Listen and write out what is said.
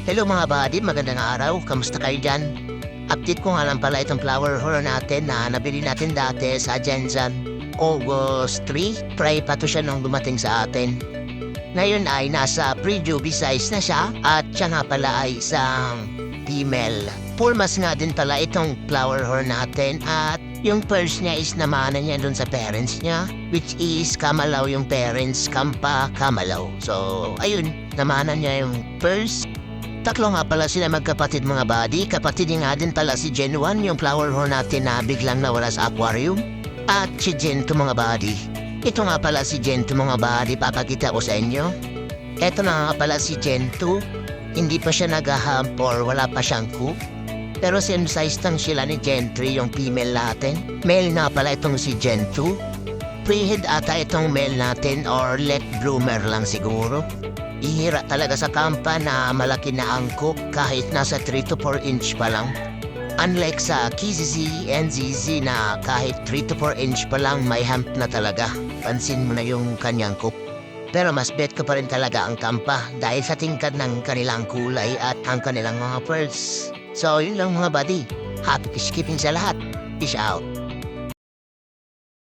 Hello mga buddy, magandang araw. Kamusta kayo dyan? Update ko nga lang pala itong flower horror natin na nabili natin dati sa Jensen. August 3, pray pa to siya nung dumating sa atin. Ngayon ay nasa pre-juby size na siya at siya nga pala ay isang female. Pulmas nga din pala itong flower horror natin at yung purse niya is namana niya dun sa parents niya, which is Kamalaw yung parents, Kampa Kamalaw. So, ayun, namana niya yung purse. Tatlo nga pala sila magkapatid mga buddy. Kapatid niya nga din pala si Gen 1, yung flower horn natin na biglang nawala sa aquarium. At si Gen 2 mga buddy. Ito nga pala si Gen 2 mga buddy, papakita ko sa inyo. Ito na nga pala si Gen 2. Hindi pa siya nag-hump or wala pa siyang coop. Pero same size lang sila ni Gen 3 yung female natin. Male na pala itong si Gen 2. Pre-head ata itong male natin or late bloomer lang siguro. Ihira talaga sa kampa na malaki na ang coop kahit nasa 3 to 4 inch pa lang. Unlike sa KZZ and ZZ na kahit 3 to 4 inch pa lang may hump na talaga. Pansin mo na yung kanyang coop. Pero mas bet ko pa rin talaga ang kampa dahil sa tingkad ng kanilang kulay at ang kanilang mga pearls. So yun lang mga buddy. Happy skipping sa lahat. Peace out.